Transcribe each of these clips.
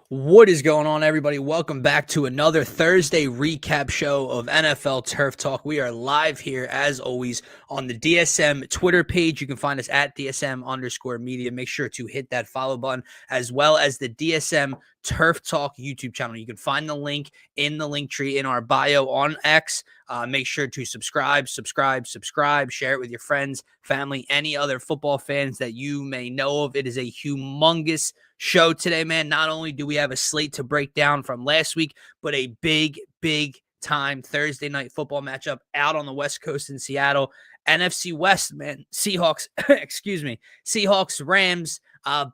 What is going on, everybody? Welcome back to another Thursday recap show of NFL Turf Talk. We are live here, as always, on the DSM Twitter page. You can find us at DSM_media. Make sure to hit that follow button, as well as the DSM Turf Talk YouTube channel. You can find the link in the link tree in our bio on X. Make sure to subscribe, share it with your friends, family, any other football fans that you may know of. It is a humongous show today, man. Not only do we have a slate to break down from last week, but a big time Thursday night football matchup out on the West Coast in Seattle. NFC West, man. Seahawks, Seahawks, Rams,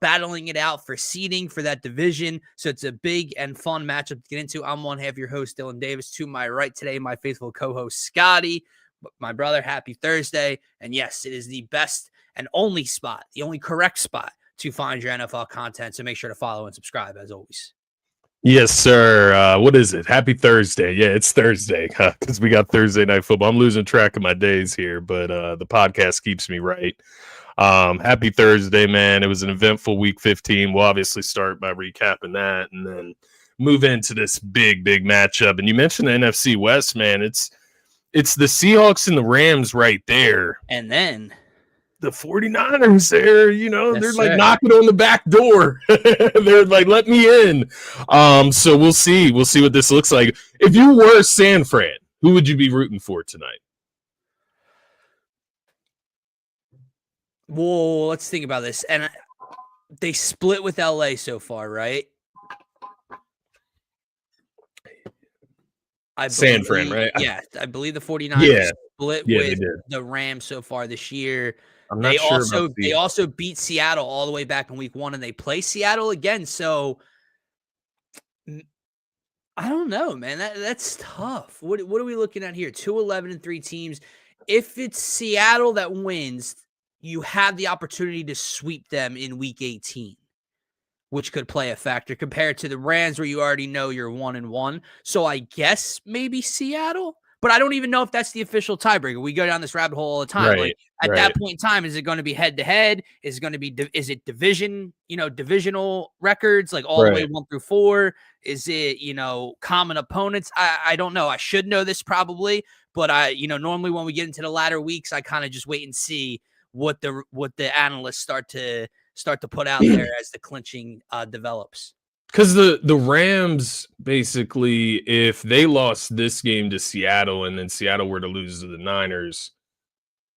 battling it out for seeding for that division. So it's a big and fun matchup to get into. I'm one half your host, Dylan Davis. To my right today, my faithful co-host, Scotty. My brother, happy Thursday. And yes, it is the best and only spot, the only correct spot to find your NFL content. So make sure to follow and subscribe as always. Yes, sir. What is it? Happy Thursday. Yeah, it's Thursday because we got Thursday night football. I'm losing track of my days here, but the podcast keeps me right. Happy Thursday, man. It was an eventful week 15. We'll obviously start by recapping that and then move into this big matchup. And you mentioned the NFC West, man. It's the Seahawks and the Rams right there. And then the 49ers there, they're like knocking on the back door. They're like, let me in. So we'll see what this looks like. If you were San Fran, who would you be rooting for tonight? Well, let's think about this. And they split with LA so far, right? San Fran, right? Yeah, I believe the 49ers split with the Rams so far this year. They also beat Seattle all the way back in week 1, and they play Seattle again. So I don't know, man. That's tough. What are we looking at here? 2-11-3 teams. If it's Seattle that wins, you have the opportunity to sweep them in week 18, which could play a factor compared to the Rams, where you already know you're 1-1. So I guess maybe Seattle. But I don't even know if that's the official tiebreaker. We go down this rabbit hole all the time. Right, at that point in time, is it going to be head to head? Is it divisional records, like all the way 1 through 4? Is it, common opponents? I don't know. I should know this probably, but normally when we get into the latter weeks, I kind of just wait and see what the analysts start to put out there as the clinching develops. Because the Rams, basically, if they lost this game to Seattle and then Seattle were to lose to the Niners,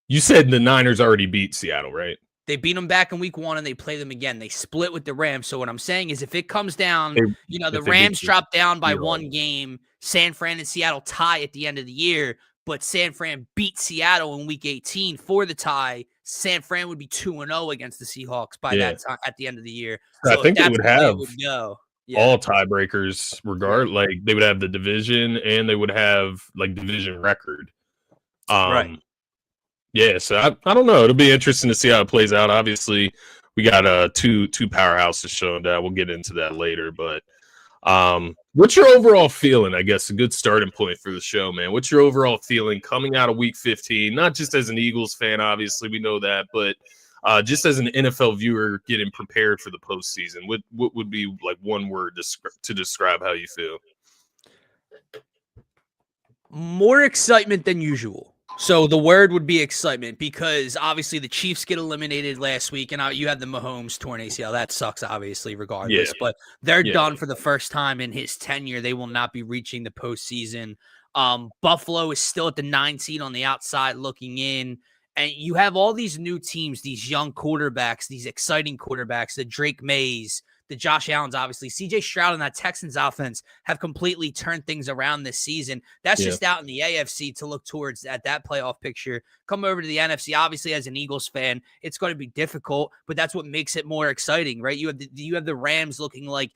you said the Niners already beat Seattle, right? They beat them back in week 1 and they play them again. They split with the Rams. So what I'm saying is if it comes down, the Rams drop down by 1 game, San Fran and Seattle tie at the end of the year, but San Fran beat Seattle in week 18 for the tie, San Fran would be 2-0 against the Seahawks by that time at the end of the year. So I think they would have all tiebreakers, like they would have the division and they would have like division record. Right. Yeah, so I don't know. It'll be interesting to see how it plays out. Obviously, we got two powerhouses showing that. We'll get into that later, but what's your overall feeling? I guess a good starting point for the show, man. What's your overall feeling coming out of week 15? Not just as an Eagles fan, obviously, we know that, but just as an NFL viewer getting prepared for the postseason. What would be like one word to describe how you feel? More excitement than usual. So the word would be excitement, because obviously the Chiefs get eliminated last week, and you have the Mahomes torn ACL. That sucks, obviously, regardless. But they're done for the first time in his tenure. They will not be reaching the postseason. Buffalo is still at the 9 seed on the outside looking in. And you have all these new teams, these young quarterbacks, these exciting quarterbacks, the Drake Mays, the Josh Allens, obviously. CJ Stroud and that Texans offense have completely turned things around this season. That's just out in the AFC to look towards at that playoff picture. Come over to the NFC. Obviously, as an Eagles fan, it's going to be difficult, but that's what makes it more exciting, right? You have the Rams looking like,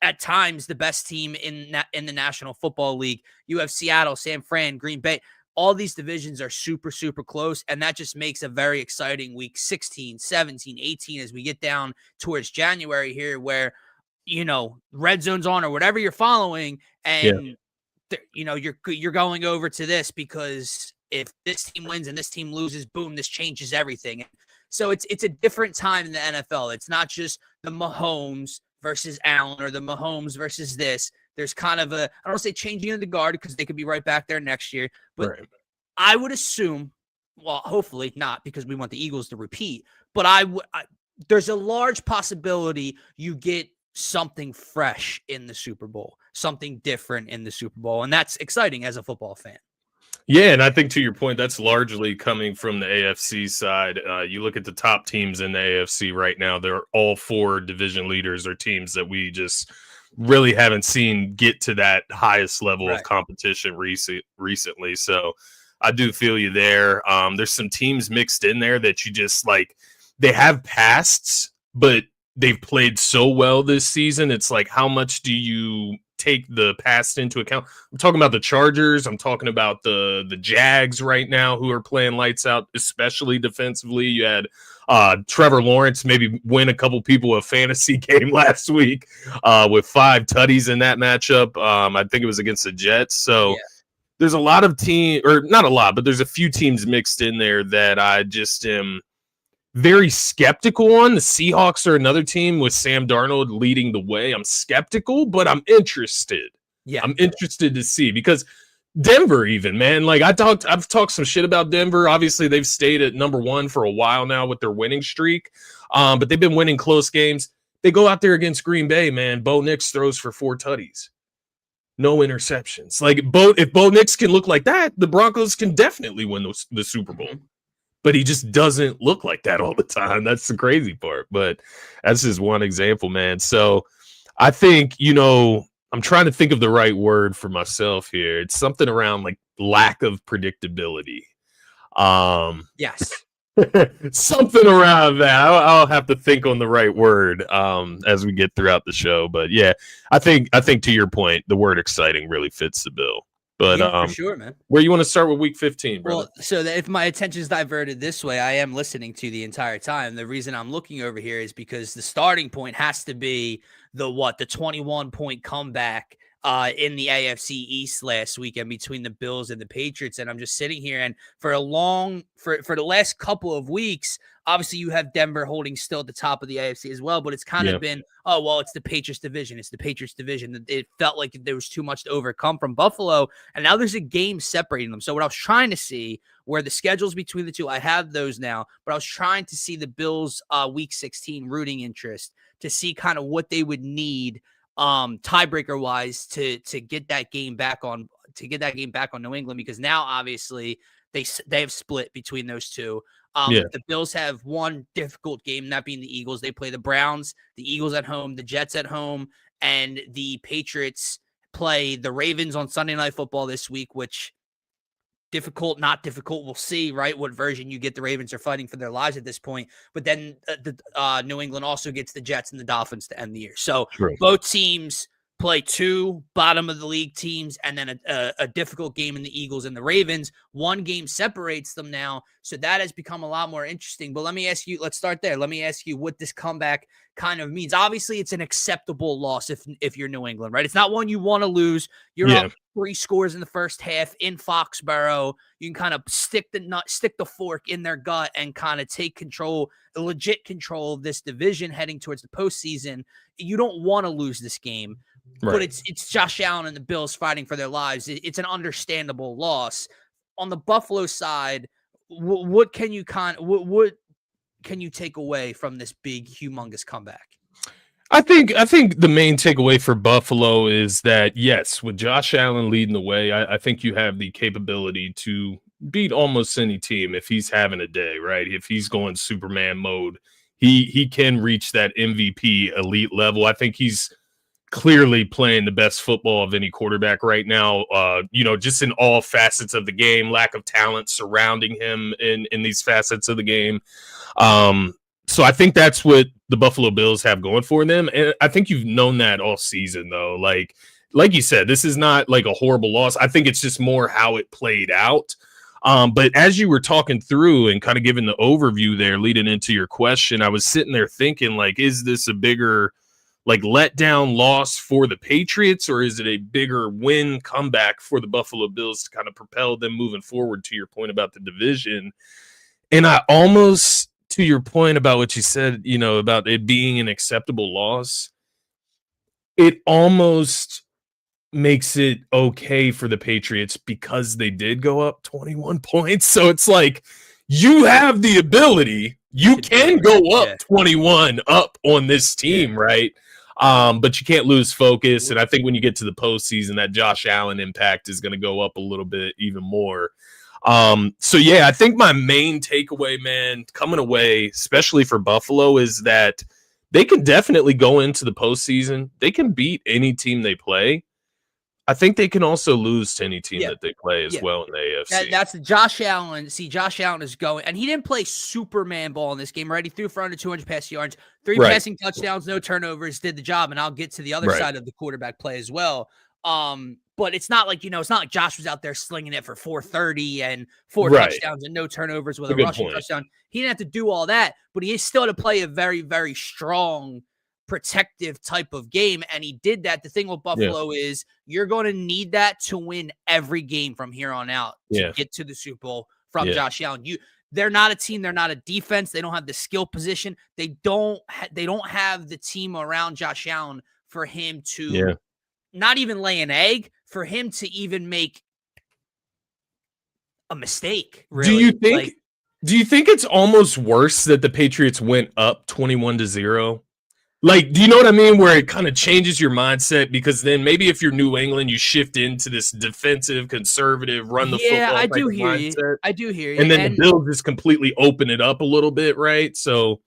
at times, the best team in the National Football League. You have Seattle, San Fran, Green Bay. All these divisions are super, super close, and that just makes a very exciting week 16, 17, 18 as we get down towards January here, where, red zone's on or whatever you're following, and, you're going over to this because if this team wins and this team loses, boom, this changes everything. So it's a different time in the NFL. It's not just the Mahomes versus Allen or the Mahomes versus this. There's kind of a, I don't want to say changing of the guard because they could be right back there next year, but Right. I would assume, well, hopefully not because we want the Eagles to repeat, but there's a large possibility you get something fresh in the Super Bowl, something different in the Super Bowl, and that's exciting as a football fan. Yeah, and I think to your point, that's largely coming from the AFC side. You look at the top teams in the AFC right now; they're all 4 division leaders or teams that we just really haven't seen get to that highest level of competition recently. So I do feel you there. There's some teams mixed in there that you just like. They have pasts, but they've played so well this season. It's like, how much do you take the past into account? I'm talking about the Chargers. I'm talking about the Jags right now, who are playing lights out, especially defensively. You had Trevor Lawrence maybe win a couple people a fantasy game last week with 5 tutties in that matchup. I think it was against the Jets. So there's a lot of or not a lot, but there's a few teams mixed in there that I just am very skeptical on. The Seahawks are another team with Sam Darnold leading the way. I'm skeptical, but I'm interested. Yeah, I'm interested to see, because Denver, even, man, like I've talked some shit about Denver. Obviously, they've stayed at number 1 for a while now with their winning streak, but they've been winning close games. They go out there against Green Bay, man. Bo Nix throws for 4 tutties, no interceptions. Like, if Bo Nix can look like that, the Broncos can definitely win the Super Bowl. But he just doesn't look like that all the time. That's the crazy part. But that's just one example, man. So I think, I'm trying to think of the right word for myself here. It's something around like lack of predictability. Yes. Something around that. I'll have to think on the right word as we get throughout the show. But yeah, I think to your point, the word exciting really fits the bill. But for sure, man. Where you want to start with week 15, brother? Well, so that if my attention is diverted this way, I am listening to the entire time. The reason I'm looking over here is because the starting point has to be the 21-point comeback in the AFC East last weekend between the Bills and the Patriots. And I'm just sitting here, and for the last couple of weeks, obviously you have Denver holding still at the top of the AFC as well, but it's kind of been, oh, well, it's the Patriots division. It's the Patriots division. It felt like there was too much to overcome from Buffalo, and now there's a game separating them. So what I was trying to see where the schedules between the two, I have those now, but I was trying to see the Bills week 16 rooting interest to see kind of what they would need tiebreaker wise to get that game back on New England, because now obviously they have split between those two. The Bills have one difficult game, that being the Eagles. They play the Browns, the Eagles at home, the Jets at home, and the Patriots play the Ravens on Sunday Night Football this week, which difficult, not difficult. We'll see, right, what version you get. The Ravens are fighting for their lives at this point. But then New England also gets the Jets and the Dolphins to end the year. So both teams play 2 bottom of the league teams, and then a difficult game in the Eagles and the Ravens. One game separates them now, so that has become a lot more interesting. But let's start there. Let me ask you what this comeback kind of means. Obviously, it's an acceptable loss if you're New England, right? It's not one you want to lose. You're up 3 scores in the first half in Foxborough. You can kind of stick the fork in their gut and kind of take legit control of this division heading towards the postseason. You don't want to lose this game. Right. But it's Josh Allen and the Bills fighting for their lives. It's an understandable loss. On the Buffalo side, what can you take away from this big, humongous comeback? I think the main takeaway for Buffalo is that, yes, with Josh Allen leading the way, I think you have the capability to beat almost any team if he's having a day, right? If he's going Superman mode, he can reach that MVP elite level. I think he's clearly playing the best football of any quarterback right now, just in all facets of the game, lack of talent surrounding him in these facets of the game. So I think that's what the Buffalo Bills have going for them. And I think you've known that all season, though. Like you said, this is not like a horrible loss. I think it's just more how it played out. But as you were talking through and kind of giving the overview there leading into your question, I was sitting there thinking, like, is this a bigger letdown loss for the Patriots, or is it a bigger win comeback for the Buffalo Bills to kind of propel them moving forward, to your point about the division? And I almost, to your point about what you said, about it being an acceptable loss, it almost makes it okay for the Patriots because they did go up 21 points. So it's like you have the ability. You can go up 21 up on this team, right? But you can't lose focus. And I think when you get to the postseason, that Josh Allen impact is going to go up a little bit even more. So yeah, I think my main takeaway, man, coming away, especially for Buffalo, is that they can definitely go into the postseason. They can beat any team they play. I think they can also lose to any team that they play as well in the AFC. That's Josh Allen. See, Josh Allen is going, and he didn't play Superman ball in this game, right? He threw for under 200 passing yards, 3 passing touchdowns, no turnovers, did the job, and I'll get to the other side of the quarterback play as well. But it's not like, it's not like Josh was out there slinging it for 430 and 4 touchdowns and no turnovers with a rushing touchdown. He didn't have to do all that, but he is still to play a very, very strong, protective type of game, and he did that. The thing with Buffalo is you're going to need that to win every game from here on out to get to the Super Bowl from Josh Allen. They're not a team. They're not a defense. They don't have the skill position. They don't have the team around Josh Allen for him to not even lay an egg, for him to even make a mistake. Really. Do you think it's almost worse that the Patriots went up 21-0? Like, do you know what I mean? Where it kind of changes your mindset, because then maybe if you're New England, you shift into this defensive, conservative, run the football. Yeah, I do hear you. I do hear you. And then the Bills just completely open it up a little bit, right? So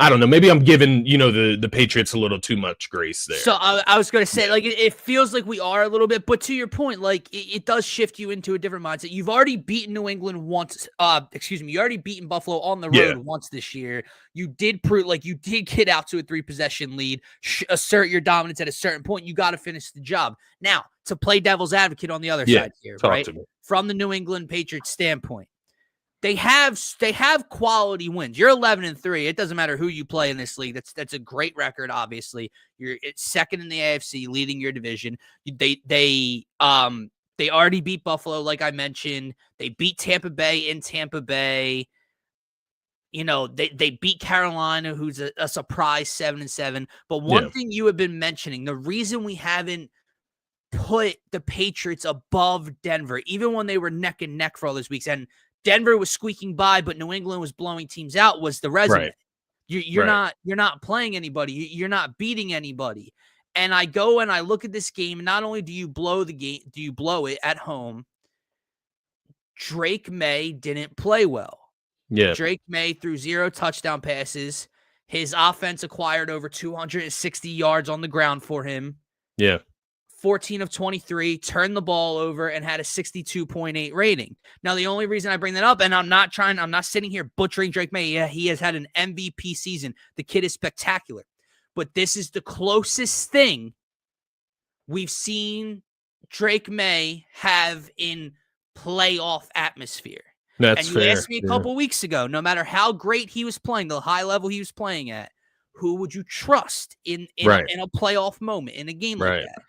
I don't know. Maybe I'm giving, the Patriots a little too much grace there. So I was going to say, like, it feels like we are a little bit, but to your point, like, it does shift you into a different mindset. You've already beaten New England once. You already beaten Buffalo on the road once this year. You did prove, like, you did get out to a 3-possession lead, assert your dominance at a certain point. You got to finish the job. Now, to play devil's advocate on the other side here, right? From the New England Patriots standpoint. They have quality wins. You're 11-3. It doesn't matter who you play in this league. That's a great record. Obviously, it's second in the AFC, leading your division. They already beat Buffalo, like I mentioned. They beat Tampa Bay in Tampa Bay. They beat Carolina, who's a surprise 7-7. But one thing you have been mentioning, the reason we haven't put the Patriots above Denver, even when they were neck and neck for all those weeks, and Denver was squeaking by, but New England was blowing teams out, was the resume. Right. You're not playing anybody. You're not beating anybody. And I go and I look at this game. Not only do you blow the game, do you blow it at home? Drake May didn't play well. Yeah. Drake May threw 0 touchdown passes. His offense acquired over 260 yards on the ground for him. Yeah. 14 of 23, turned the ball over, and had a 62.8 rating. Now, the only reason I bring that up, and I'm not sitting here butchering Drake May. Yeah, he has had an MVP season. The kid is spectacular. But this is the closest thing we've seen Drake May have in playoff atmosphere. That's fair. And you asked me a couple weeks ago, no matter how great he was playing, the high level he was playing at, who would you trust in a playoff moment, in a game like that?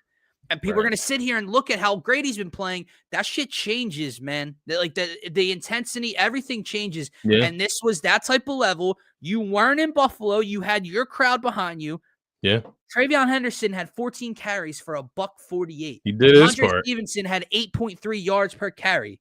And people are going to sit here and look at how great he's been playing. That shit changes, man. Like the intensity, everything changes. Yeah. And this was that type of level. You weren't in Buffalo. You had your crowd behind you. Yeah. Travion Henderson had 14 carries for $148. He did his part. Stevenson had 8.3 yards per carry.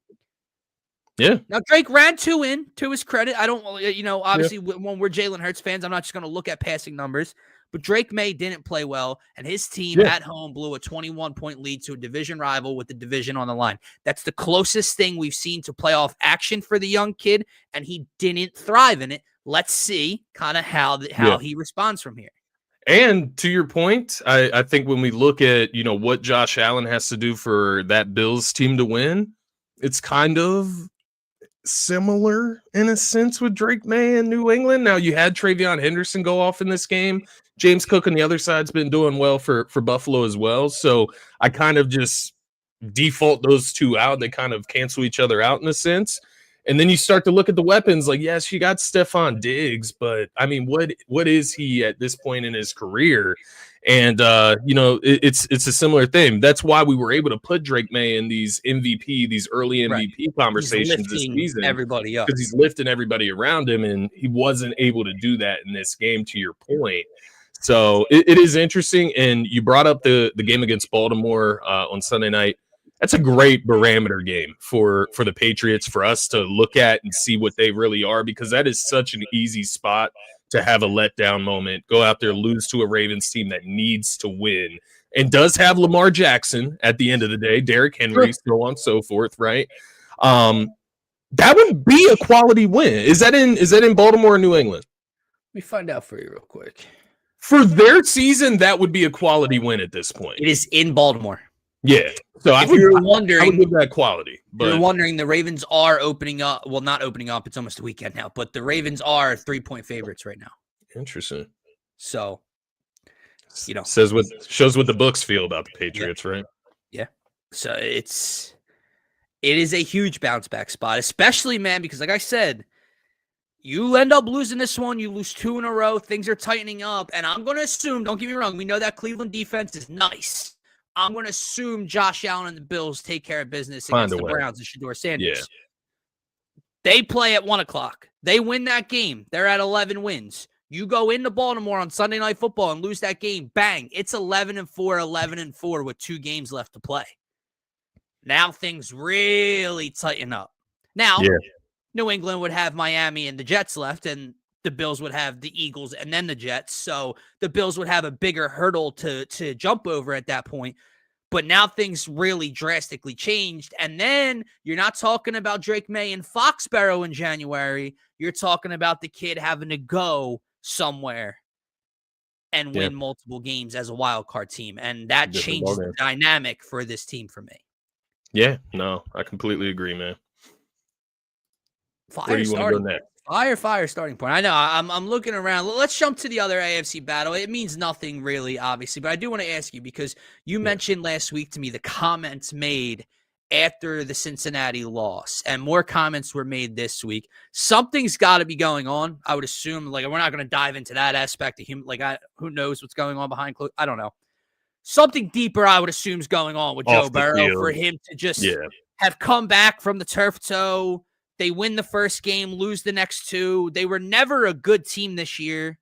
Yeah. Now, Drake ran 2 in, to his credit. I don't, obviously when we're Jalen Hurts fans, I'm not just going to look at passing numbers. But Drake May didn't play well, and his team at home blew a 21-point lead to a division rival with the division on the line. That's the closest thing we've seen to playoff action for the young kid, and he didn't thrive in it. Let's see kind of how he responds from here. And to your point, I think when we look at, what Josh Allen has to do for that Bills team to win, it's kind of similar in a sense with Drake May in New England. Now, you had Travion Henderson go off in this game. James Cook on the other side's been doing well for Buffalo as well. So I kind of just default those two out. They kind of cancel each other out in a sense. And then you start to look at the weapons. Like, yes, you got Stephon Diggs, but I mean, what is he at this point in his career? And it's a similar thing. That's why we were able to put Drake May in these early MVP conversations this season. Everybody up because he's lifting everybody around him, and he wasn't able to do that in this game. To your point. So it is interesting. And you brought up the game against Baltimore on Sunday night. That's a great barometer game for the Patriots, for us to look at and see what they really are, because that is such an easy spot to have a letdown moment. Go out there, lose to a Ravens team that needs to win and does have Lamar Jackson at the end of the day, Derrick Henry, so on and so forth, right? That would be a quality win. Is that in Baltimore or New England? Let me find out for you real quick. For their season, that would be a quality win at this point. It is in Baltimore. Yeah. So if you're wondering, I would give that quality. But you're wondering, the Ravens are opening up. Well, not opening up. It's almost the weekend now. But the Ravens are 3-point favorites right now. Interesting. So, shows what the books feel about the Patriots, right? Yeah. So it is a huge bounce back spot, especially, man, because like I said, you end up losing this one, you lose 2 in a row, things are tightening up, and I'm going to assume, don't get me wrong, we know that Cleveland defense is nice. I'm going to assume Josh Allen and the Bills take care of business against the Browns and Shedeur Sanders. Yeah. They play at 1 o'clock. They win that game. They're at 11 wins. You go into Baltimore on Sunday Night Football and lose that game, bang, it's 11-4, 11-4 with 2 games left to play. Now things really tighten up. Now, New England would have Miami and the Jets left, and the Bills would have the Eagles and then the Jets. So the Bills would have a bigger hurdle to jump over at that point. But now things really drastically changed. And then you're not talking about Drake May and Foxborough in January. You're talking about the kid having to go somewhere and win multiple games as a wild card team. And that changes the dynamic for this team for me. Yeah, no, I completely agree, man. Where do you want to go next? Fire starting point. I know I'm looking around. Let's jump to the other AFC battle. It means nothing really, obviously, but I do want to ask you, because you mentioned last week to me the comments made after the Cincinnati loss, and more comments were made this week. Something's got to be going on. I would assume, like, we're not going to dive into that aspect of him. Like, who knows what's going on behind closed? I don't know. Something deeper, I would assume, is going on with Joe Burrow for him to just have come back from the turf toe. They win the first game, lose the next 2. They were never a good team this year.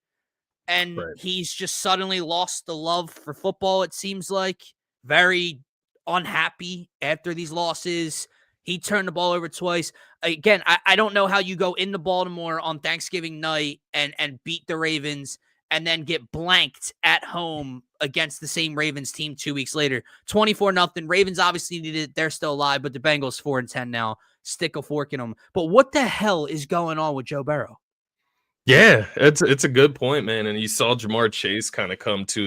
And he's just suddenly lost the love for football, it seems like. Very unhappy after these losses. He turned the ball over twice. Again, I don't know how you go into Baltimore on Thanksgiving night and beat the Ravens and then get blanked at home against the same Ravens team 2 weeks later. 24-0. Ravens obviously needed it. They're still alive, but the Bengals 4-10 now. Stick a fork in them. But what the hell is going on with Joe Burrow? Yeah, it's a good point, man. And you saw Jamar Chase kind of come to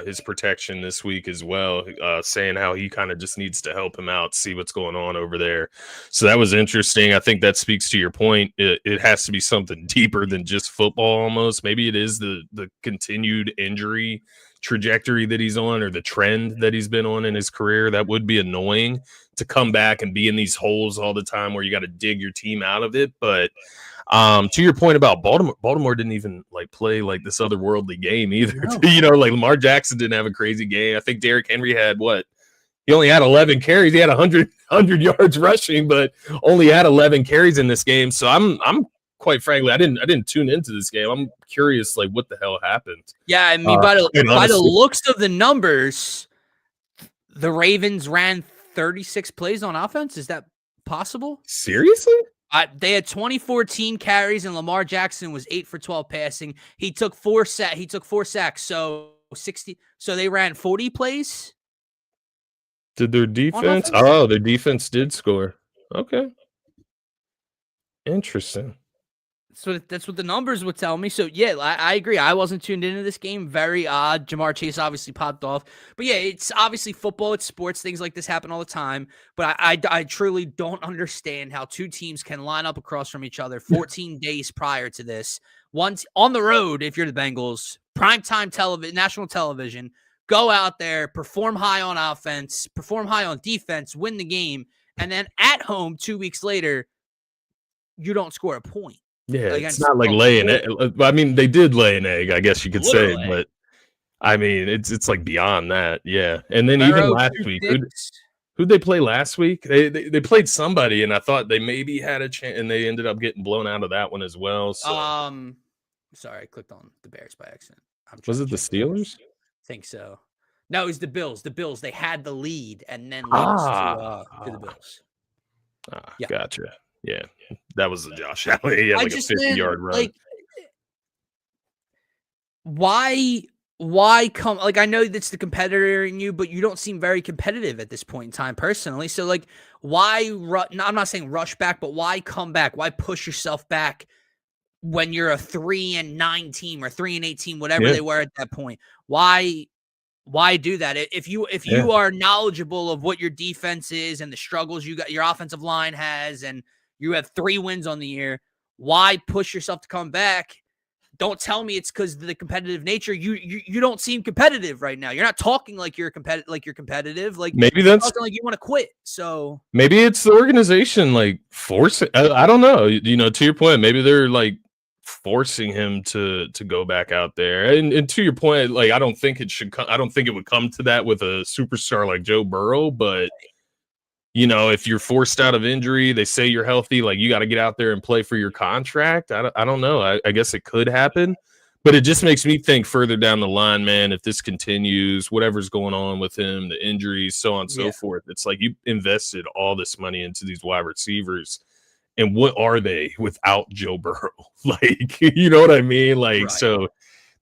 his protection this week as well, saying how he kind of just needs to help him out, see what's going on over there. So that was interesting. I think that speaks to your point. It has to be something deeper than just football almost. Maybe it is the continued injury trajectory that he's on, or the trend that he's been on in his career. That would be annoying to come back and be in these holes all the time where you got to dig your team out of it. But to your point about Baltimore didn't even play like this otherworldly game either. No. Like Lamar Jackson didn't have a crazy game. I think Derrick Henry had he only had 11 carries. He had 100 yards rushing, but only had 11 carries in this game. So I'm quite frankly, I didn't tune into this game. I'm curious, what the hell happened. Yeah, I mean, by the looks of the numbers, the Ravens ran 36 plays on offense. Is that possible? Seriously? They had 2014 carries, and Lamar Jackson was 8 for 12 passing. He took 4 sacks, so 60. So they ran 40 plays. Did their defense? Oh, their defense did score. Okay, interesting. So that's what the numbers would tell me. So, yeah, I agree. I wasn't tuned into this game. Very odd. Jamar Chase obviously popped off. But, yeah, it's obviously football. It's sports. Things like this happen all the time. But I truly don't understand how 2 teams can line up across from each other 14 days prior to this. Once on the road, if you're the Bengals, primetime television, national television, go out there, perform high on offense, perform high on defense, win the game. And then at home 2 weeks later, you don't score a point. Yeah, it's not like laying it. I mean, they did lay an egg, I guess you could say, but I mean, it's like beyond that. Yeah, and then even last week, who'd they play last week? They played somebody, and I thought they maybe had a chance, and they ended up getting blown out of that one as well. So. Sorry, I clicked on the Bears by accident. Was it the Steelers? I think so. No, it was the Bills. The Bills. They had the lead and then lost to the Bills. Yeah. Gotcha. Yeah, that was the Josh Allen. He had like a 50-yard run. Like, why come? Like, I know that's the competitor in you, but you don't seem very competitive at this point in time, personally. So, like, why? I'm not saying rush back, but why come back? Why push yourself back when you're a 3-9 team or 3-8 team, whatever they were at that point? Why do that? If you are knowledgeable of what your defense is and the struggles your offensive line has, and you have 3 wins on the year, why push yourself to come back? Don't tell me it's because of the competitive nature. You don't seem competitive right now. You're not talking like you're competitive. Like, maybe that's talking like you want to quit. So maybe it's the organization like forcing. I don't know. You know, to your point, maybe they're like forcing him to go back out there. And to your point, like I don't think it would come to that with a superstar like Joe Burrow, but you know, if you're forced out of injury, they say you're healthy, like you got to get out there and play for your contract. I don't know. I guess it could happen, but it just makes me think further down the line, man, if this continues, whatever's going on with him, the injuries, so on and so forth, it's like you invested all this money into these wide receivers. And what are they without Joe Burrow? Like, you know what I mean? Like, so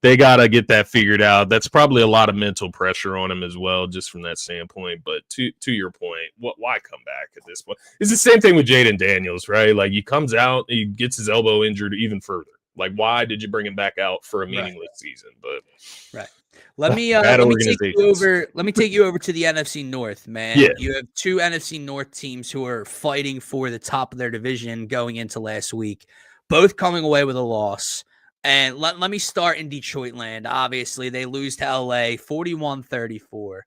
they got to get that figured out. That's probably a lot of mental pressure on him as well, just from that standpoint. But to your point, why come back at this point? It's the same thing with Jaden Daniels, right? Like, he comes out, he gets his elbow injured even further. Like, why did you bring him back out for a meaningless season? But let me take you over to the NFC North, man. Yeah. You have 2 NFC North teams who are fighting for the top of their division going into last week, both coming away with a loss. And let me start in Detroit land. Obviously, they lose to LA 41-34.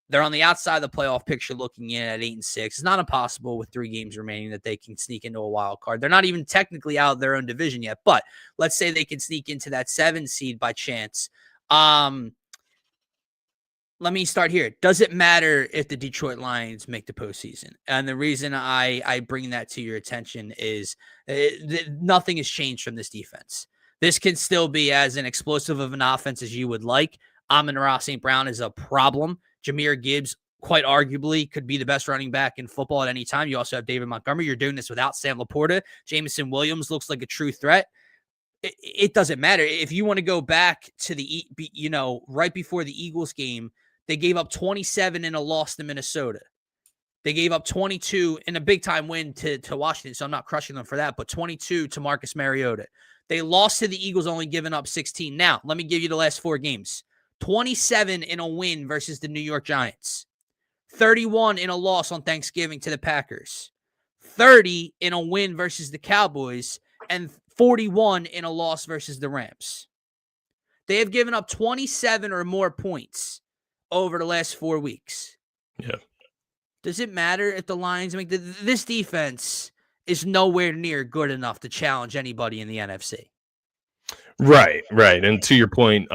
They're on the outside of the playoff picture looking in at 8-6. It's not impossible with 3 games remaining that they can sneak into a wild card. They're not even technically out of their own division yet, but let's say they can sneak into that 7 seed by chance. Let me start here. Does it matter if the Detroit Lions make the postseason? And the reason I bring that to your attention is nothing has changed from this defense. This can still be as an explosive of an offense as you would like. Amon-Ra St. Brown is a problem. Jahmyr Gibbs, quite arguably, could be the best running back in football at any time. You also have David Montgomery. You're doing this without Sam Laporta. Jameson Williams looks like a true threat. It doesn't matter. If you want to go back to right before the Eagles game, they gave up 27 in a loss to Minnesota. They gave up 22 in a big-time win to Washington, so I'm not crushing them for that, but 22 to Marcus Mariota. They lost to the Eagles, only giving up 16. Now, let me give you the last 4 games. 27 in a win versus the New York Giants. 31 in a loss on Thanksgiving to the Packers. 30 in a win versus the Cowboys. And 41 in a loss versus the Rams. They have given up 27 or more points over the last 4 weeks. Yeah. Does it matter if the Lions make this defense is nowhere near good enough to challenge anybody in the NFC? Right. And to your point,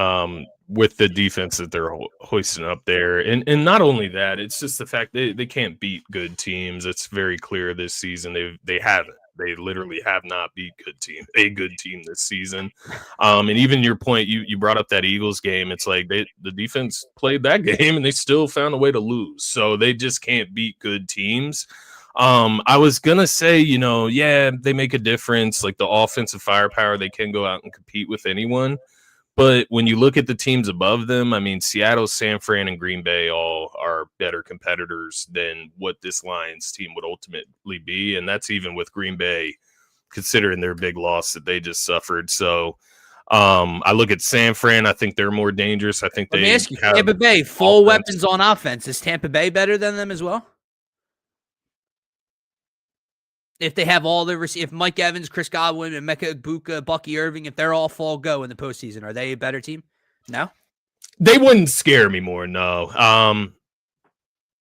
with the defense that they're hoisting up there, and not only that, it's just the fact they can't beat good teams. It's very clear this season they haven't. They literally have not beat a good team this season. And even your point, you brought up that Eagles game. It's like the defense played that game and they still found a way to lose. So they just can't beat good teams. I was going to say, they make a difference. Like the offensive firepower, they can go out and compete with anyone. But when you look at the teams above them, I mean, Seattle, San Fran, and Green Bay all are better competitors than what this Lions team would ultimately be. And that's even with Green Bay, considering their big loss that they just suffered. So I look at San Fran. I think they're more dangerous. I think Let me ask you, Tampa Bay, full weapons on offense. Is Tampa Bay better than them as well? If they have all their if Mike Evans, Chris Godwin, and Emeka Egbuka, Bucky Irving, if they're all full go in the postseason, are they a better team? No? They wouldn't scare me more, no.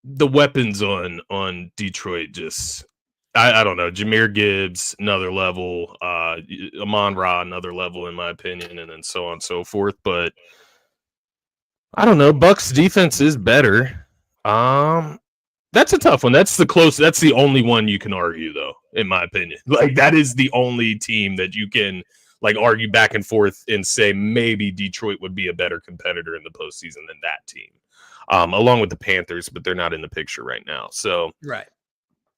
The weapons on Detroit just I don't know. Jahmyr Gibbs, another level. Amon-Ra, another level, in my opinion, and then so on and so forth. But I don't know. Bucs defense is better. That's a tough one. That's the only one you can argue, though, in my opinion. Like, that is the only team that you can like argue back and forth and say maybe Detroit would be a better competitor in the postseason than that team, along with the Panthers, but they're not in the picture right now. So right.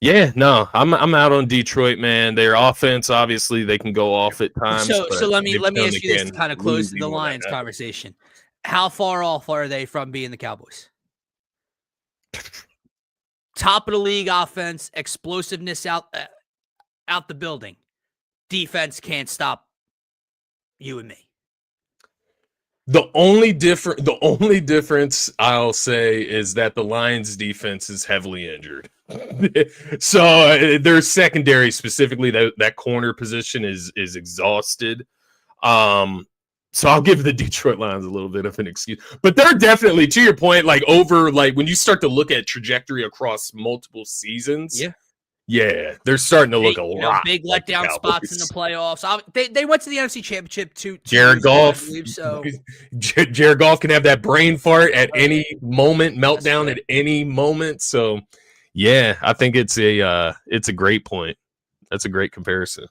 Yeah, no, I'm out on Detroit, man. Their offense, obviously, they can go off at times. So let me ask you this to kind of close the lose Lions conversation. How far off are they from being the Cowboys? Top of the league offense, explosiveness out the building. Defense can't stop you and me. The only difference I'll say is that the Lions defense is heavily injured. So their secondary, specifically that corner position, is exhausted. So I'll give the Detroit Lions a little bit of an excuse, but they're definitely, to your point, like over, like when you start to look at trajectory across multiple seasons. Yeah, they're starting to look a lot. Big like letdown spots in the playoffs. They went to the NFC Championship two Jared Goff, I believe, so Jared Goff can have that brain fart at any moment, meltdown at any moment. So, yeah, I think it's a great point. That's a great comparison.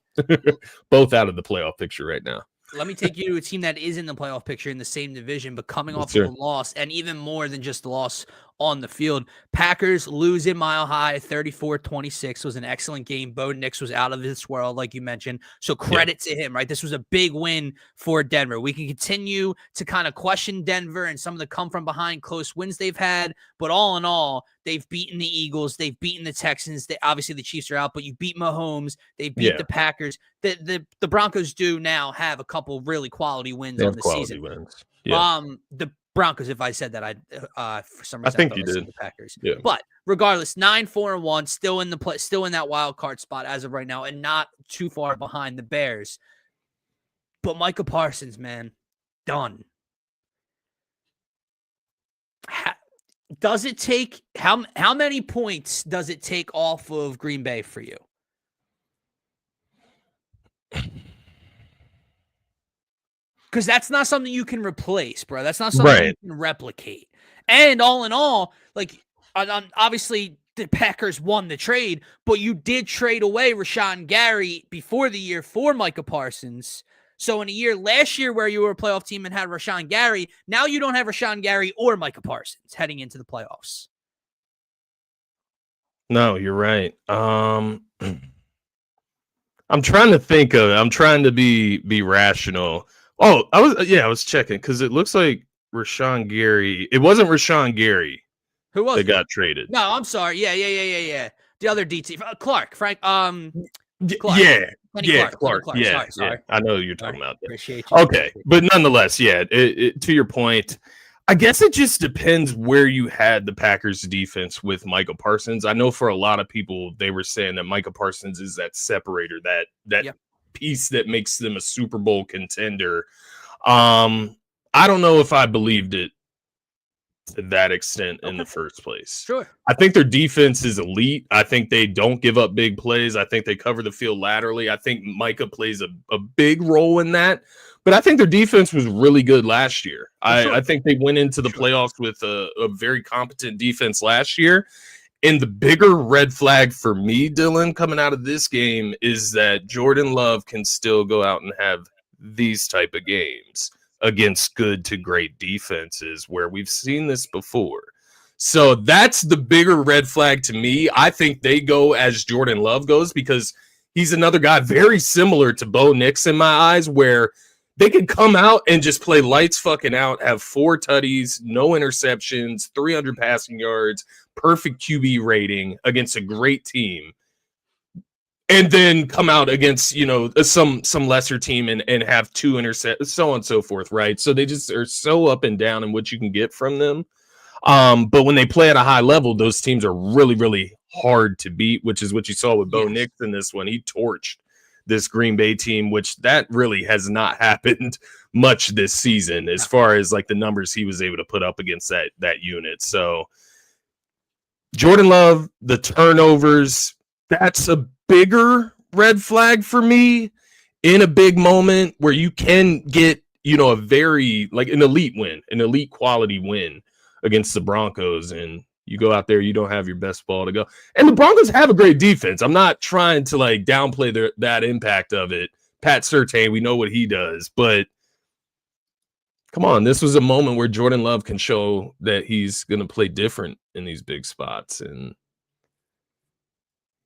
Both out of the playoff picture right now. Let me take you to a team that is in the playoff picture in the same division, but coming off of a loss, and even more than just the loss on the field. Packers lose in Mile High, 34-26. Was an excellent game. Bo Nix was out of this world, like you mentioned. So credit to him, right? This was a big win for Denver. We can continue to kind of question Denver and some of the come-from-behind close wins they've had, but all in all, they've beaten the Eagles. They've beaten the Texans. Obviously, the Chiefs are out, but you beat Mahomes. They beat the Packers. The Broncos do now have a couple really quality wins on the season. Wins. Yeah. The Broncos, if I said that, for some reason I think you did. The Packers. Yeah. But regardless, 9-4-1, still in that wild card spot as of right now, and not too far behind the Bears. But Micah Parsons, man, done. Does it take how many points does it take off of Green Bay for you? Because that's not something you can replace, bro. That's not something you can replicate. And all in all, like, obviously the Packers won the trade, but you did trade away Rashawn Gary before the year for Micah Parsons. So in a year last year where you were a playoff team and had Rashawn Gary, now you don't have Rashawn Gary or Micah Parsons heading into the playoffs. No, you're right. I'm trying to be rational. Oh, I was checking because it looks like Rashawn Gary. It wasn't Rashawn Gary. Who was that got traded? No, I'm sorry. Yeah. The other DT, Frank. Clark. Clark. Yeah, sorry. Yeah. I know who you're talking about. Appreciate you. Okay, but nonetheless, to your point, I guess it just depends where you had the Packers defense with Micah Parsons. I know for a lot of people, they were saying that Micah Parsons is that separator, that piece that makes them a Super Bowl contender. I don't know if I believed it to that extent in the first place. Sure. I think their defense is elite. I think they don't give up big plays. I think they cover the field laterally. I think Micah plays a big role in that. But I think their defense was really good last year. I think they went into the playoffs with a very competent defense last year. And the bigger red flag for me, Dylan, coming out of this game is that Jordan Love can still go out and have these type of games against good to great defenses where we've seen this before. So that's the bigger red flag to me. I think they go as Jordan Love goes because he's another guy very similar to Bo Nix in my eyes, where they could come out and just play lights fucking out, have 4 tutties, no interceptions, 300 passing yards, perfect QB rating against a great team, and then come out against, some lesser team and have 2 interceptions, so on and so forth, right? So they just are so up and down in what you can get from them. But when they play at a high level, those teams are really, really hard to beat, which is what you saw with Bo Nix in this one. He torched this Green Bay team, which that really has not happened much this season as far as like the numbers he was able to put up against that unit. So Jordan Love, the turnovers, that's a bigger red flag for me in a big moment where you can get, a very like an elite win, an elite quality win against the Broncos, and you go out there, you don't have your best ball to go. And the Broncos have a great defense. I'm not trying to like downplay that impact of it Pat Surtain, we know what he does, but come on, this was a moment where Jordan Love can show that he's going to play different in these big spots, and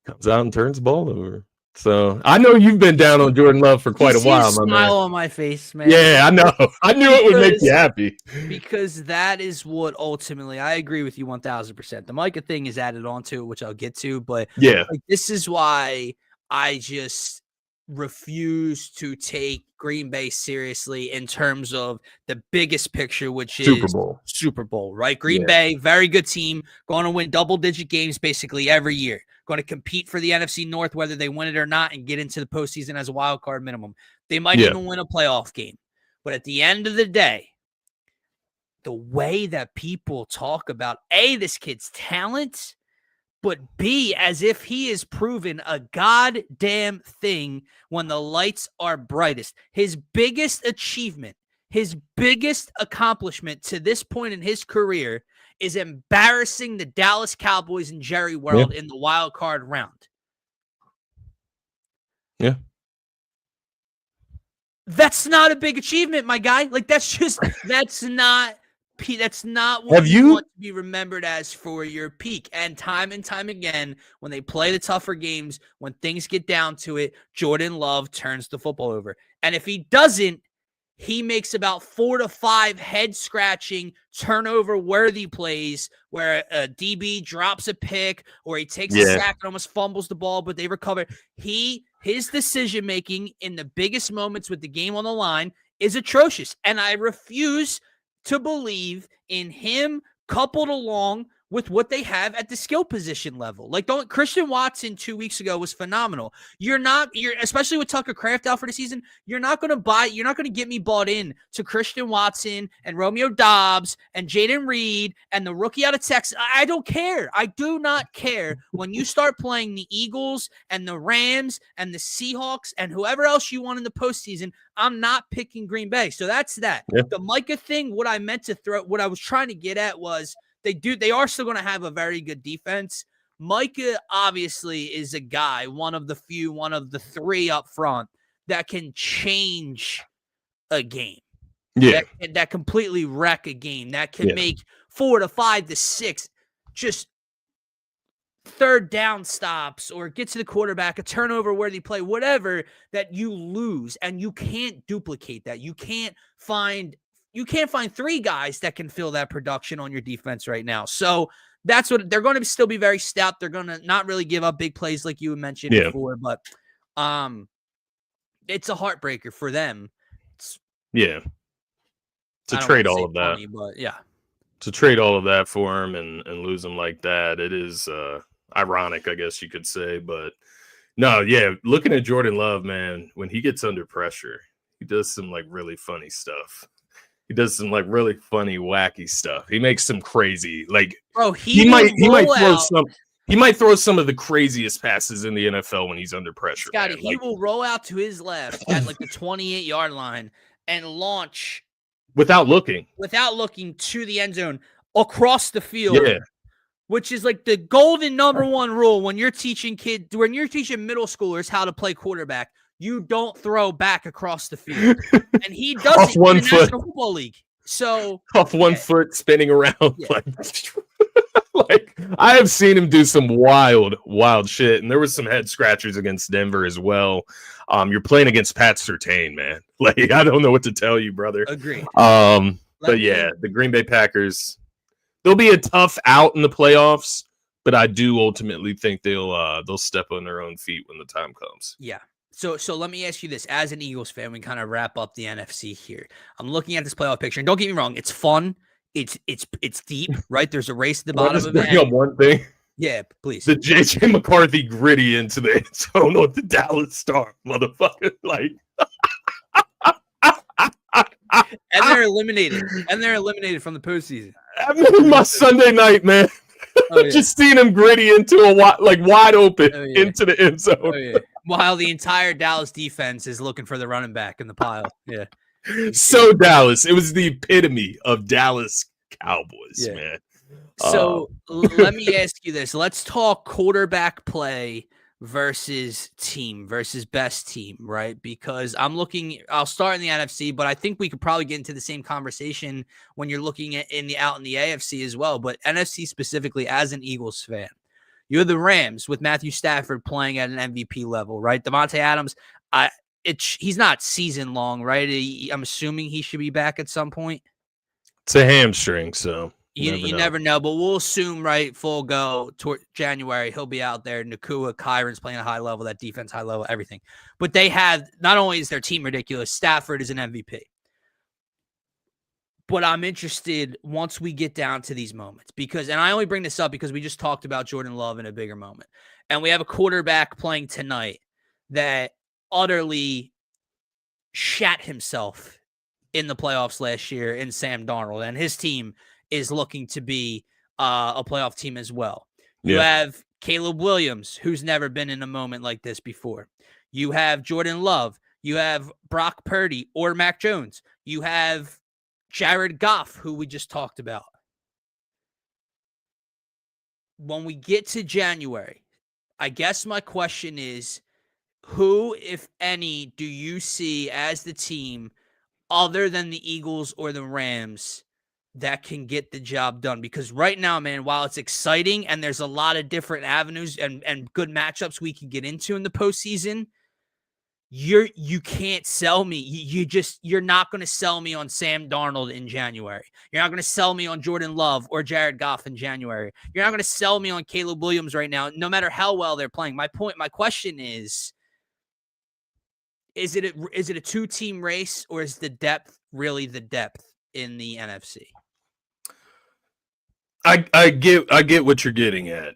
comes out and turns the ball over. So I know you've been down on Jordan Love for quite a while, my man. Smile on my face, man. Yeah, I know. I knew it would make you happy. Because that is what ultimately, I agree with you 1,000%. The Micah thing is added onto it, which I'll get to, but yeah, like, this is why I just refuse to take Green Bay seriously in terms of the biggest picture, which is Super Bowl, right? Green Bay, very good team, going to win double-digit games basically every year, going to compete for the NFC North, whether they win it or not, and get into the postseason as a wild card minimum. They might even win a playoff game. But at the end of the day, the way that people talk about, A, this kid's talent, but B, as if he is proven a goddamn thing when the lights are brightest. His biggest achievement, his biggest accomplishment to this point in his career is embarrassing the Dallas Cowboys and Jerry World in the wild card round. Yeah. That's not a big achievement, my guy. Like, that's not what you want to be remembered as for your peak. And time again, when they play the tougher games, when things get down to it, Jordan Love turns the football over. And if he doesn't, he makes about 4 to 5 head-scratching, turnover-worthy plays where a DB drops a pick or he takes a sack and almost fumbles the ball, but they recover. His decision-making in the biggest moments with the game on the line is atrocious. And I refuse to believe in him coupled along with what they have at the skill position level. Like, Christian Watson 2 weeks ago was phenomenal. You're especially with Tucker Kraft out for the season, you're not going to get me bought in to Christian Watson and Romeo Doubs and Jaden Reed and the rookie out of Texas. I don't care. I do not care when you start playing the Eagles and the Rams and the Seahawks and whoever else you want in the postseason. I'm not picking Green Bay. So that's that. Yeah. The Micah thing, what I was trying to get at was, they are still going to have a very good defense. Micah obviously is a guy, one of the 3 up front that can change a game. Yeah. That completely wreck a game. That can make 4 to 5 to 6 just third down stops or get to the quarterback, a turnover worthy play, whatever, that you lose, and you can't duplicate that. You can't find 3 guys that can fill that production on your defense right now. So that's what they're going to still be very stout. They're going to not really give up big plays like you mentioned before, but it's a heartbreaker for them. To trade all of that. Funny, but yeah. To trade all of that for him and lose him like that, it is ironic, I guess you could say. But no, looking at Jordan Love, man, when he gets under pressure, he does some like really funny stuff. He does some like really funny, wacky stuff. He makes some crazy, like, bro. He might throw some of the craziest passes in the NFL when he's under pressure. Scotty, he will roll out to his left at like the 28-yard line and launch without looking to the end zone across the field. Yeah. Which is like the golden number 1 rule when you're teaching middle schoolers how to play quarterback. You don't throw back across the field. And he does it in the National Football League. So off one foot, spinning around. Yeah. Like I have seen him do some wild shit. And there was some head scratchers against Denver as well. You're playing against Pat Surtain, man. Like, I don't know what to tell you, brother. Agree. The Green Bay Packers, they'll be a tough out in the playoffs, but I do ultimately think they'll step on their own feet when the time comes. Yeah. So let me ask you this. As an Eagles fan, we kind of wrap up the NFC here. I'm looking at this playoff picture, and don't get me wrong, it's fun. It's deep, right? There's a race at the bottom of it. One thing. Yeah, please. The JJ McCarthy gritty into the end zone with the Dallas Star, motherfucker. Like, and they're eliminated. From the postseason. I mean, my Sunday night, man. Just seeing him gritty into wide open into the end zone. Oh, yeah. While the entire Dallas defense is looking for the running back in the pile. Yeah. So Dallas, it was the epitome of Dallas Cowboys, man. So let me ask you this. Let's talk quarterback play versus best team, right? Because I'll start in the NFC, but I think we could probably get into the same conversation when you're looking at out in the AFC as well. But NFC specifically, as an Eagles fan, you have the Rams with Matthew Stafford playing at an MVP level, right? Devontae Adams, he's not season long, right? I'm assuming he should be back at some point. It's a hamstring, so you never know, but we'll assume, right, full go toward January, he'll be out there. Nakua, Kyron's playing at a high level, that defense high level, everything. But they have, not only is their team ridiculous, Stafford is an MVP. But I'm interested once we get down to these moments because, and I only bring this up because we just talked about Jordan Love in a bigger moment. And we have a quarterback playing tonight that utterly shat himself in the playoffs last year in Sam Darnold, and his team is looking to be a playoff team as well. You have Caleb Williams, who's never been in a moment like this before. You have Jordan Love. You have Brock Purdy or Mac Jones. You have Jared Goff, who we just talked about. When we get to January, I guess my question is, who, if any, do you see as the team other than the Eagles or the Rams that can get the job done? Because right now, man, while it's exciting and there's a lot of different avenues and good matchups we can get into in the postseason, you can't sell me. You're not going to sell me on Sam Darnold in January. You're not going to sell me on Jordan Love or Jared Goff in January. You're not going to sell me on Caleb Williams right now, no matter how well they're playing. My question is it a two-team race, or is the depth really the depth in the NFC? I get what you're getting at.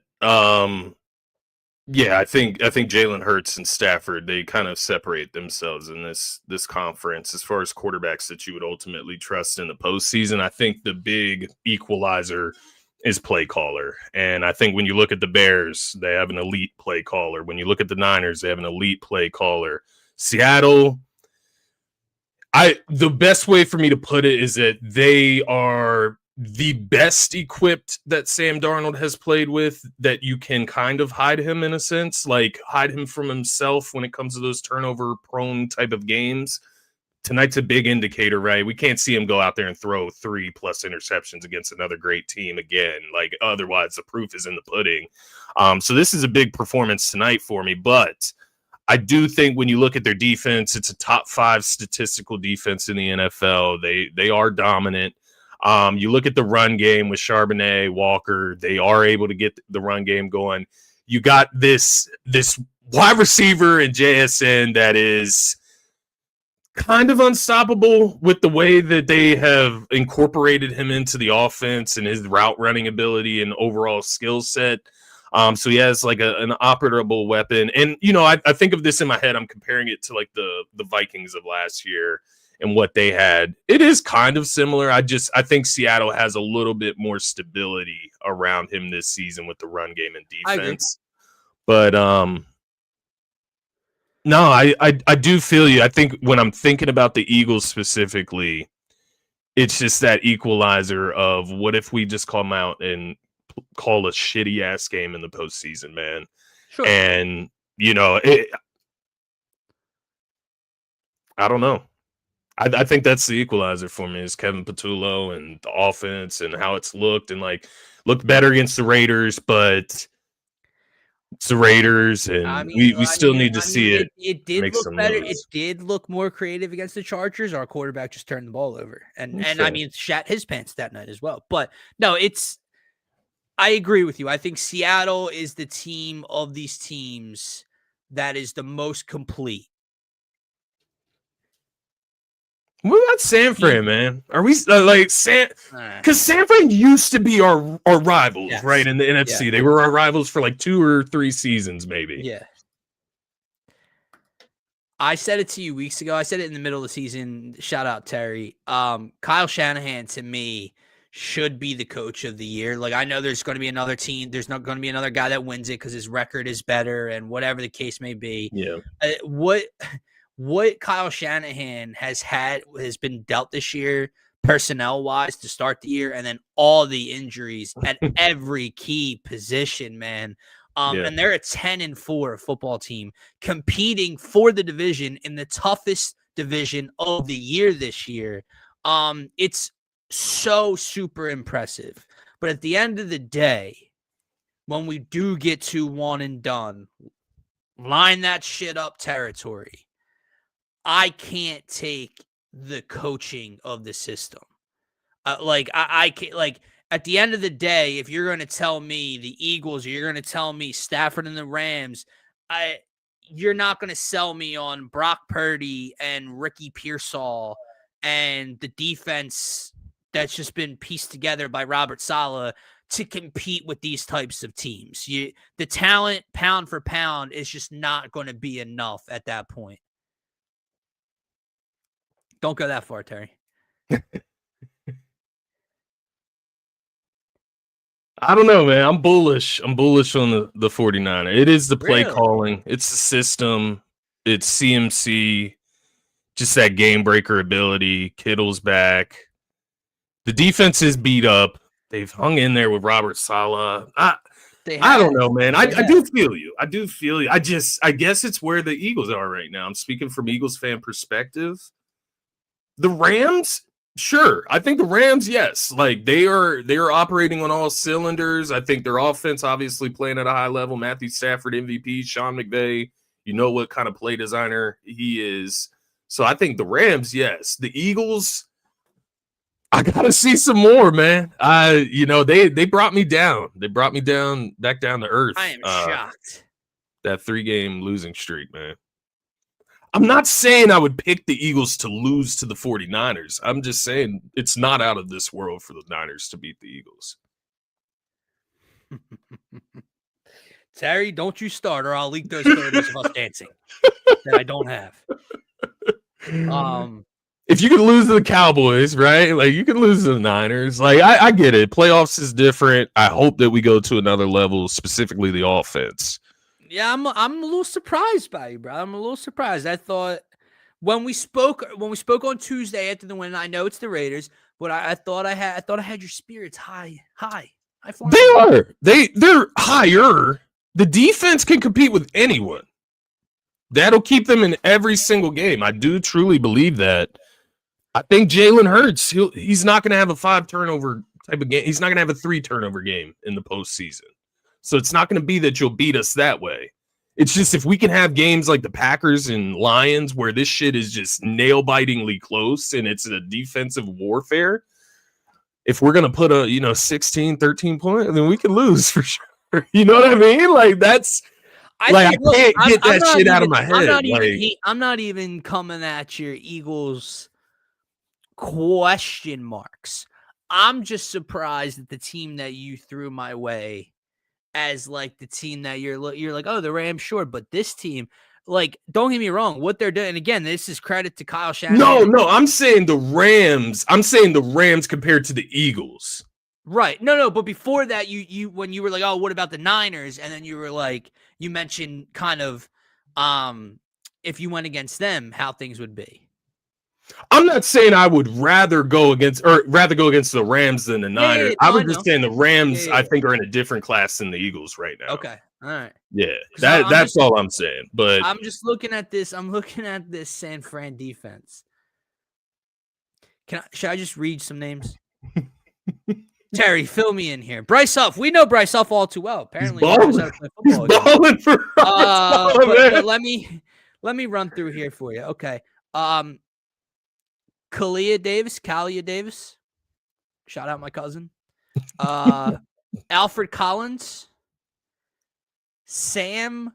Yeah, I think Jalen Hurts and Stafford, they kind of separate themselves in this conference as far as quarterbacks that you would ultimately trust in the postseason. I think the big equalizer is play caller. And I think when you look at the Bears, they have an elite play caller. When you look at the Niners, they have an elite play caller. Seattle, the best way for me to put it is that they are the best equipped that Sam Darnold has played with, that you can kind of hide him in a sense, like hide him from himself when it comes to those turnover prone type of games. Tonight's a big indicator, right? We can't see him go out there and throw 3+ interceptions against another great team again. Like, otherwise the proof is in the pudding. So this is a big performance tonight for me, but I do think when you look at their defense, it's a top 5 statistical defense in the NFL. They are dominant. You look at the run game with Charbonnet, Walker, they are able to get the run game going. You got this wide receiver in JSN that is kind of unstoppable with the way that they have incorporated him into the offense and his route running ability and overall skill set. So he has like an operable weapon. And, you know, I think of this in my head. I'm comparing it to like the Vikings of last year and what they had. It is kind of similar. I think Seattle has a little bit more stability around him this season with the run game and defense. But no, I do feel you. I think when I'm thinking about the Eagles specifically, it's just that equalizer of what if we just come out and call a shitty ass game in the postseason, man. Sure. And, you know, I don't know. I think that's the equalizer for me is Kevin Patullo and the offense and how it's looked and like looked better against the Raiders, but it's the Raiders and we still need to see it. It did look better. Moves. It did look more creative against the Chargers. Our quarterback just turned the ball over and I mean, shat his pants that night as well. But no, I agree with you. I think Seattle is the team of these teams that is the most complete. What about San Fran, man? Are we like San? Because San Fran used to be our rivals, yes. Right? In the NFC, yeah. They were our rivals for like 2 or 3 seasons, maybe. Yeah. I said it to you weeks ago. I said it in the middle of the season. Shout out Terry. Kyle Shanahan to me should be the coach of the year. Like, I know there's going to be another team. There's not going to be another guy that wins it because his record is better and whatever the case may be. Yeah. What Kyle Shanahan has been dealt this year, personnel-wise, to start the year, and then all the injuries at every key position, man. And they're a 10-4 football team competing for the division in the toughest division of the year this year. It's so super impressive. But at the end of the day, when we do get to one and done, line that shit up territory, I can't take the coaching of the system. I can't, like, at the end of the day, if you're going to tell me the Eagles or you're going to tell me Stafford and the Rams, you're not going to sell me on Brock Purdy and Ricky Pearsall and the defense that's just been pieced together by Robert Saleh to compete with these types of teams. The talent, pound for pound, is just not going to be enough at that point. Don't go that far, Terry. I don't know, man. I'm bullish. I'm bullish on the 49er. It is the play calling. It's the system. It's CMC. Just that game breaker ability. Kittle's back. The defense is beat up. They've hung in there with Robert Saleh. I don't know, man. I do feel you. I do feel you. I guess it's where the Eagles are right now. I'm speaking from Eagles fan perspective. The Rams, sure. I think the Rams, yes. Like they are operating on all cylinders. I think their offense obviously playing at a high level. Matthew Stafford, MVP, Sean McVay, you know what kind of play designer he is. So I think the Rams, yes. The Eagles, I gotta see some more, man. They brought me down. They brought me down back down to earth. I am shocked. That 3-game losing streak, man. I'm not saying I would pick the Eagles to lose to the 49ers. I'm just saying it's not out of this world for the Niners to beat the Eagles. Terry, don't you start or I'll leak those photos of us dancing that I don't have. If you could lose to the Cowboys, right? Like you can lose to the Niners. Like I get it. Playoffs is different. I hope that we go to another level, specifically the offense. Yeah, I'm a little surprised by you, bro. I'm a little surprised. I thought when we spoke on Tuesday after the win, I know it's the Raiders, but I thought I had your spirits high. They are. They're higher. The defense can compete with anyone. That'll keep them in every single game. I do truly believe that. I think Jalen Hurts, he's not going to have a 5-turnover type of game. He's not going to have a 3-turnover game in the postseason. So it's not going to be that you'll beat us that way. It's just if we can have games like the Packers and Lions where this shit is just nail-bitingly close and it's a defensive warfare, if we're going to put a 16, 13 point, then we can lose for sure. You know what I mean? Like that's I can't get that shit out of my head. I'm not even coming at your Eagles question marks. I'm just surprised that the team that you threw my way as like the team that you're like, oh, the Rams, sure, but this team, like, don't get me wrong, what they're doing. And again, this is credit to Kyle Shanahan. No, I'm saying the Rams. I'm saying the Rams compared to the Eagles. Right. No, but before that, you when you were like, oh, what about the Niners? And then you were like, you mentioned kind of if you went against them, how things would be. I'm not saying I would rather go against the Rams than the Niners. I was just saying the Rams, I think, are in a different class than the Eagles right now. Okay. All right. Yeah. That's all I'm saying. But I'm just looking at this. I'm looking at this San Fran defense. Should I just read some names? Terry, fill me in here. Bryce Huff. We know Bryce Huff all too well. Apparently, he's balling for us. But let me run through here for you. Okay. Kalia Davis. Shout out my cousin. Alfred Collins. Sam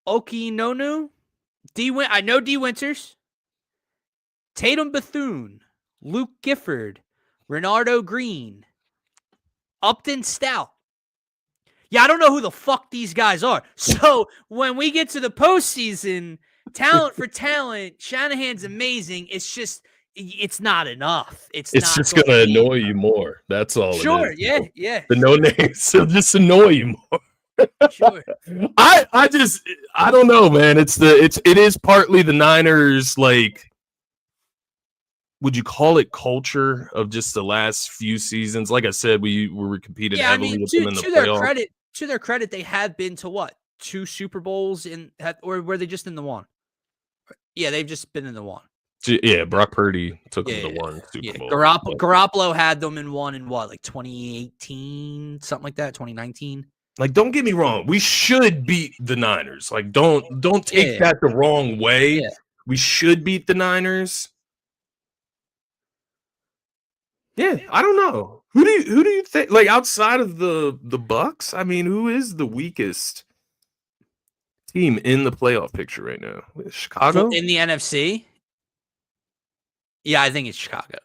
Okinonu. I know D. Winters. Tatum Bethune. Luke Gifford. Renardo Green. Upton Stout. Yeah, I don't know who the fuck these guys are. So when we get to the postseason, talent for talent, Shanahan's amazing. It's just, it's not enough. It's just going to annoy you more. That's all. Sure, it is. Yeah. The no names will just annoy you more. Sure. I don't know, man. It is partly the Niners, like, would you call it culture of just the last few seasons? Like I said, we were competing heavily with them in the playoffs. to their credit, they have been to what? 2 Super Bowls or were they just in the one? Yeah, they've just been in the one. Yeah, Brock Purdy took them Yeah, to one Super Bowl. Garoppolo had them in one in what, like 2018, something like that, 2019. Like, don't get me wrong, we should beat the Niners. Like, don't take that the wrong way. Yeah. We should beat the Niners. Yeah, I don't know. Who do you think, like, outside of the Bucks? I mean, who is the weakest team in the playoff picture right now? Chicago? In the NFC? Yeah, I think it's Chicago.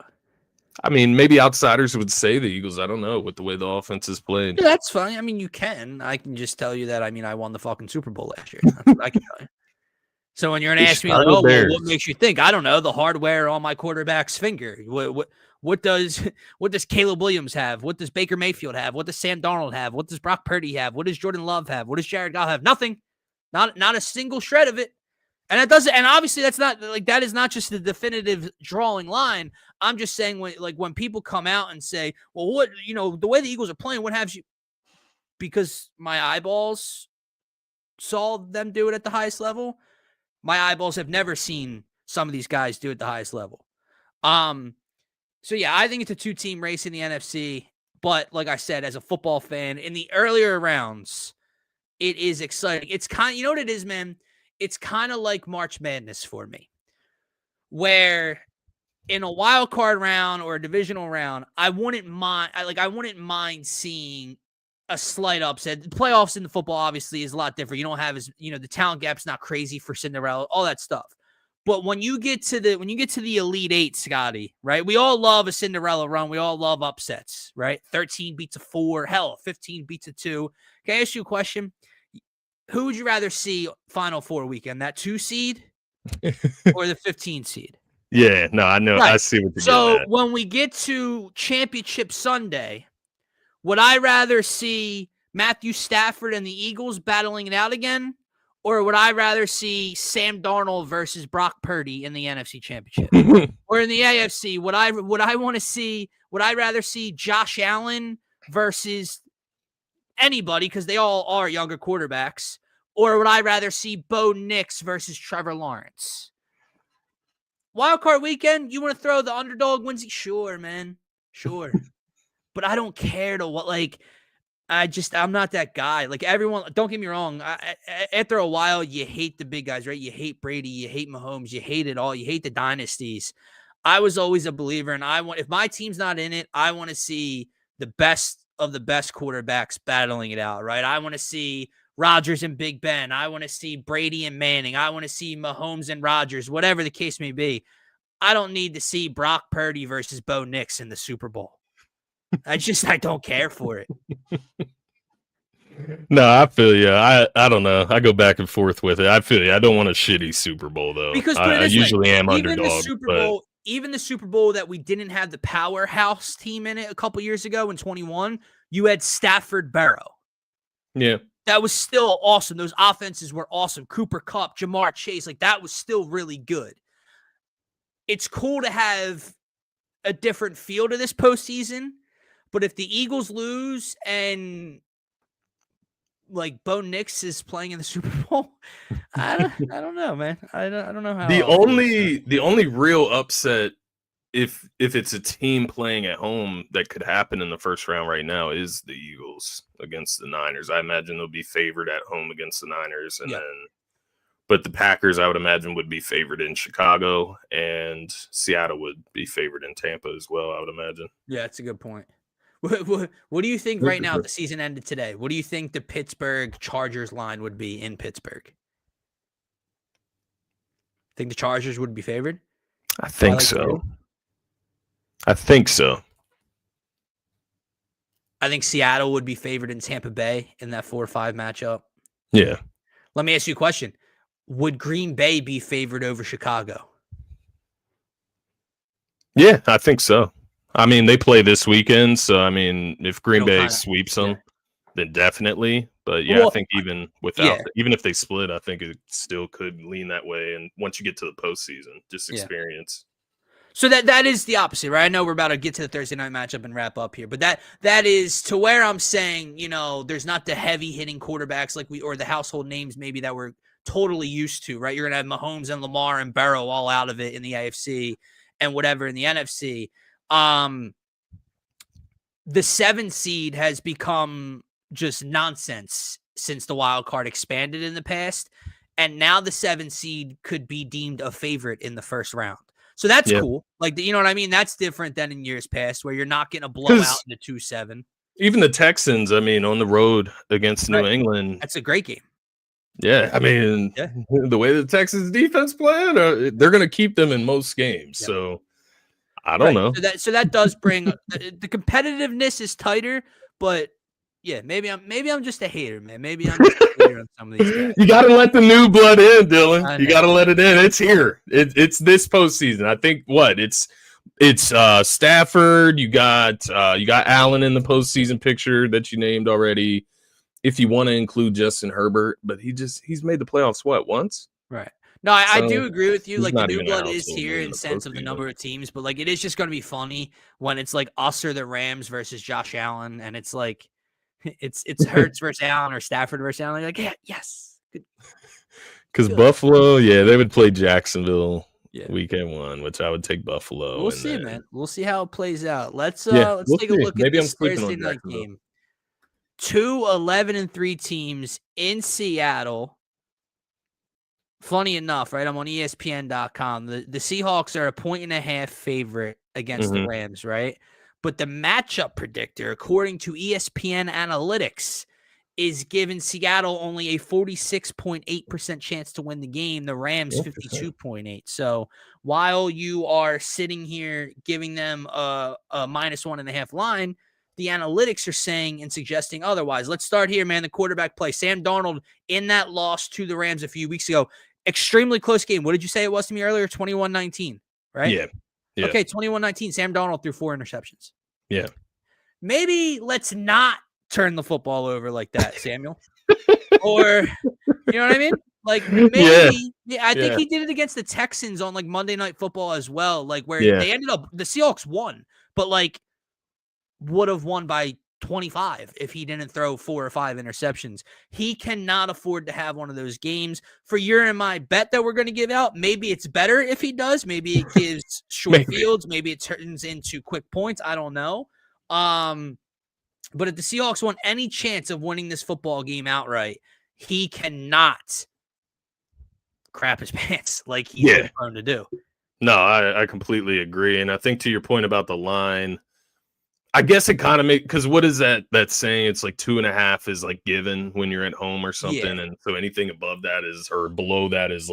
I mean, maybe outsiders would say the Eagles. I don't know with the way the offense is played. Yeah, that's fine. I mean, you can. I can just tell you that. I mean, I won the fucking Super Bowl last year. I can tell you. So when you're gonna ask me, like, oh, well, what makes you think? I don't know. The hardware on my quarterback's finger. What does Caleb Williams have? What does Baker Mayfield have? What does Sam Darnold have? What does Brock Purdy have? What does Jordan Love have? What does Jared Goff have? Nothing. Not a single shred of it. And it doesn't. And obviously, that's not like that is not just the definitive drawing line. I'm just saying when people come out and say, well, what, the way the Eagles are playing, what have you? Because my eyeballs saw them do it at the highest level. My eyeballs have never seen some of these guys do it at the highest level. So yeah, I think it's a 2-team race in the NFC. But like I said, as a football fan, in the earlier rounds, it is exciting. It's kind of, you know what it is, man? It's kind of like March Madness for me, where in a wild card round or a divisional round, I wouldn't mind seeing a slight upset. The playoffs in the football obviously is a lot different. You don't have the talent gap's not crazy for Cinderella, all that stuff. But when you get to the Elite Eight, Scotty, right? We all love a Cinderella run. We all love upsets, right? 13 beats a 4, hell, 15 beats a 2. Can I ask you a question? Who would you rather see Final Four weekend? That 2 seed or the 15 seed? Yeah, no, I know. Right. I see what you're getting at. When we get to Championship Sunday, would I rather see Matthew Stafford and the Eagles battling it out again? Or would I rather see Sam Darnold versus Brock Purdy in the NFC Championship? Or in the AFC, would I rather see Josh Allen versus anybody, because they all are younger quarterbacks, or would I rather see Bo Nix versus Trevor Lawrence? Wildcard weekend, you want to throw the underdog wins? Sure, man. Sure. But I don't care I'm not that guy. Like, everyone, don't get me wrong. After a while, you hate the big guys, right? You hate Brady, you hate Mahomes, you hate it all. You hate the dynasties. I was always a believer, and if my team's not in it, I want to see the best of the best quarterbacks battling it out, right? I want to see Rodgers and Big Ben. I want to see Brady and Manning. I want to see Mahomes and Rodgers, whatever the case may be. I don't need to see Brock Purdy versus Bo Nix in the Super Bowl. I don't care for it. No, I feel you. I don't know. I go back and forth with it. I feel you. I don't want a shitty Super Bowl, though. Because I usually am even underdog. Even the Super Bowl that we didn't have the powerhouse team in it a couple years ago in 21, you had Stafford Burrow. Yeah. That was still awesome. Those offenses were awesome. Cooper Kupp, Jamar Chase, that was still really good. It's cool to have a different feel to this postseason, but if the Eagles lose and Bo Nix is playing in the Super Bowl, I don't know, man. I don't know how. The only real upset, if it's a team playing at home, that could happen in the first round right now is the Eagles against the Niners. I imagine they'll be favored at home against the Niners, but the Packers, I would imagine, would be favored in Chicago, and Seattle would be favored in Tampa as well, I would imagine. Yeah, that's a good point. What do you think right now if the season ended today? What do you think the Pittsburgh Chargers line would be in Pittsburgh? Think the Chargers would be favored? I think so. I think so. I think Seattle would be favored in Tampa Bay in that 4-5 matchup. Yeah. Let me ask you a question. Would Green Bay be favored over Chicago? Yeah, I think so. I mean, they play this weekend, so I mean, if Green Bay sweeps them, then definitely. But yeah, I think even if they split, I think it still could lean that way. And once you get to the postseason, just experience. So that is the opposite, right? I know we're about to get to the Thursday night matchup and wrap up here, but that is to where I'm saying, there's not the heavy hitting quarterbacks or the household names maybe that we're totally used to, right? You're gonna have Mahomes and Lamar and Burrow all out of it in the AFC and whatever in the NFC. The 7 seed has become just nonsense since the wild card expanded in the past, and now the 7 seed could be deemed a favorite in the first round. So that's cool. You know what I mean? That's different than in years past where you're not getting a blowout in the 2-7. Even the Texans, on the road against New England. That's a great game. Yeah, the way the Texans defense playing, they're going to keep them in most games. Yep. So I don't know. So that does bring the competitiveness is tighter, but yeah, maybe I'm just a hater, man. Maybe I'm just a hater on some of these guys. You got to let the new blood in, Dylan. You got to let it in. It's here. It's this postseason. I think it's Stafford. You got Allen in the postseason picture that you named already. If you want to include Justin Herbert, but he's made the playoffs once? Right. No, I do agree with you. The new blood is here in the sense of the number of teams, but it is just going to be funny when it's us or the Rams versus Josh Allen, and it's it's Hurts versus Allen or Stafford versus Allen. Yeah, yes. Because Buffalo, they would play Jacksonville weekend 1, which I would take Buffalo. We'll see, man. We'll see how it plays out. Let's take a look at this Thursday night game. 2 11-3 teams in Seattle. Funny enough, right? I'm on ESPN.com. The Seahawks are a 1.5-point favorite against the Rams, right? But the matchup predictor, according to ESPN Analytics, is giving Seattle only a 46.8% chance to win the game. The Rams 52.8%. So while you are sitting here giving them a -1.5 line, the analytics are saying and suggesting otherwise. Let's start here, man. The quarterback play. Sam Darnold in that loss to the Rams a few weeks ago. Extremely close game. What did you say it was to me earlier? 21-19, right? Yeah. Okay, 21-19. Sam Darnold threw 4 interceptions. Yeah. Maybe let's not turn the football over like that, Samuel. Or, you know what I mean? Maybe. Yeah, I think he did it against the Texans on Monday Night Football as well. Where they ended up, the Seahawks won, but would have won by 25 if he didn't throw 4 or 5 interceptions. He cannot afford to have one of those games. For your and my bet that we're going to give out, maybe it's better if he does. Maybe it gives short fields. Maybe it turns into quick points. I don't know. But if the Seahawks want any chance of winning this football game outright, he cannot crap his pants like he's been prone to do. No, I completely agree. And I think to your point about the line, I guess it kind of makes, because what is that saying? It's 2.5 is given when you're at home or something. And so anything above that or below that is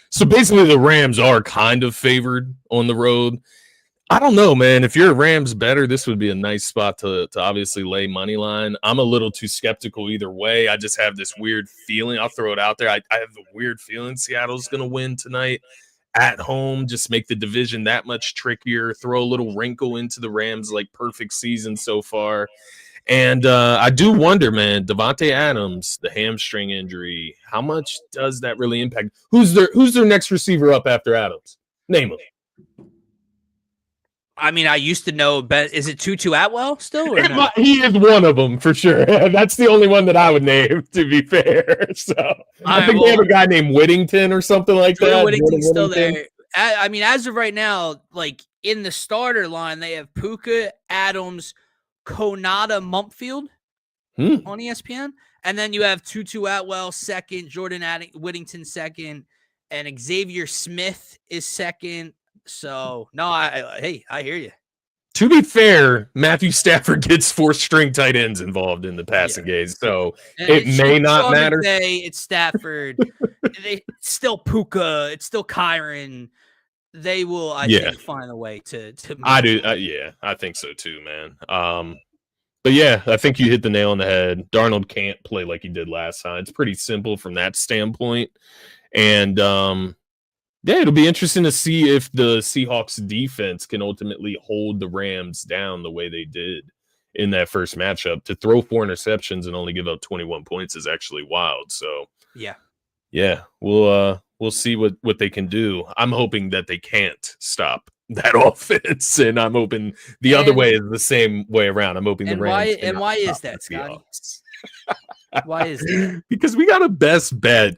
so basically the Rams are kind of favored on the road. I don't know, man. If you're a Rams better, this would be a nice spot to obviously lay money line. I'm a little too skeptical either way. I just have this weird feeling. I'll throw it out there. I have the weird feeling Seattle's going to win tonight at home, just make the division that much trickier, throw a little wrinkle into the Rams perfect season so far. And I do wonder, man, Devontae Adams, the hamstring injury, how much does that really impact? Who's their next receiver up after Adams? Name him. I used to know, but is it Tutu Atwell still? Or no? He is one of them for sure. That's the only one that I would name, to be fair. So I think they have a guy named Whittington or something like that. Whittington's still there. As of right now, in the starter line, they have Puka, Adams, Konata, Mumpfield on ESPN, and then you have Tutu Atwell second, Jordan Whittington second, and Xavier Smith is second. So, no, I hear you. To be fair, Matthew Stafford gets 4th-string tight ends involved in the passing game, so it may not matter. It's Stafford. It's still Puka. It's still Kyron. They will, I think, find a way to I do. I think so too, man. But yeah, I think you hit the nail on the head. Darnold can't play like he did last time. It's pretty simple from that standpoint. And it'll be interesting to see if the Seahawks defense can ultimately hold the Rams down the way they did in that first matchup. To throw 4 interceptions and only give up 21 points is actually wild. So we'll see what they can do. I'm hoping that they can't stop that offense, and I'm hoping the other way is the same way around. I'm hoping the Rams. Why is that, Scotty? Why is that? Because we got a best bet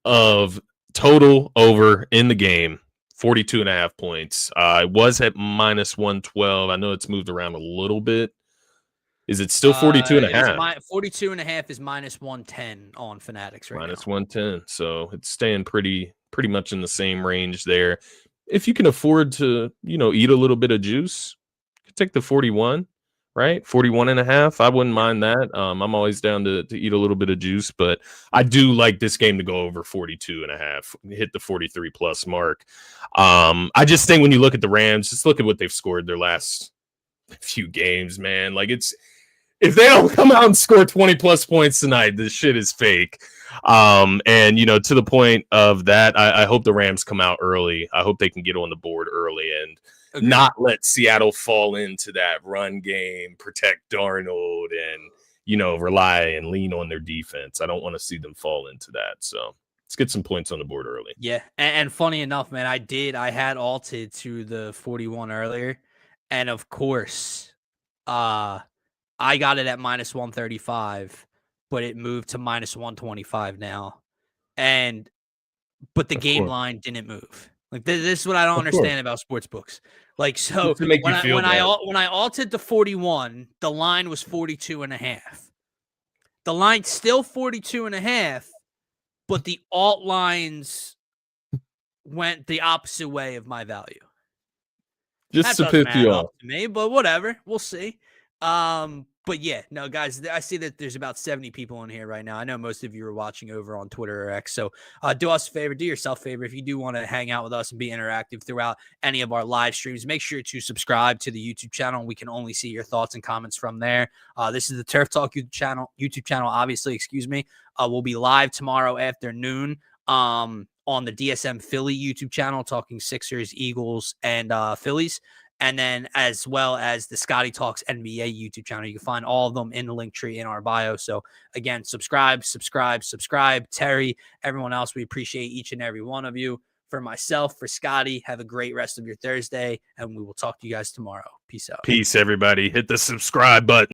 of total over in the game, 42.5 points. It was at minus 112. I know it's moved around a little bit. Is it still 42.5? 42.5 is minus 110 on Fanatics right minus now. 110. So it's staying pretty much in the same range there. If you can afford to, eat a little bit of juice, you can take the 41, right? 41.5. I wouldn't mind that. I'm always down to eat a little bit of juice, but I do like this game to go over 42.5, hit the 43 plus mark. I just think when you look at the Rams, just look at what they've scored their last few games, man. Like, if they don't come out and score 20 plus points tonight, this shit is fake. And to the point of that, I hope the Rams come out early. I hope they can get on the board early and not let Seattle fall into that run game, protect Darnold, and rely and lean on their defense. I don't want to see them fall into that. So let's get some points on the board early. Yeah, and funny enough, man, I had alted to the 41 earlier, and of course, I got it at minus 135, but it moved to minus 125 now. But the game line didn't move. Like, this is what I don't understand about sports books. Like, so when I altered to 41, the line was 42.5. The line's still 42.5, but the alt lines went the opposite way of my value. Just to piss you off to me, but whatever. We'll see. But yeah, no, guys, I see that there's about 70 people in here right now. I know most of you are watching over on Twitter or X. So do us a favor, do yourself a favor. If you do want to hang out with us and be interactive throughout any of our live streams, make sure to subscribe to the YouTube channel. We can only see your thoughts and comments from there. This is the Turf Talk YouTube channel, obviously, excuse me. We'll be live tomorrow afternoon on the DSM Philly YouTube channel, talking Sixers, Eagles, and Phillies. And then as well as the Scotty Talks NBA YouTube channel. You can find all of them in the link tree in our bio. So again, subscribe. Terry, everyone else, we appreciate each and every one of you. For myself, for Scotty, have a great rest of your Thursday, and we will talk to you guys tomorrow. Peace out. Peace, everybody. Hit the subscribe button.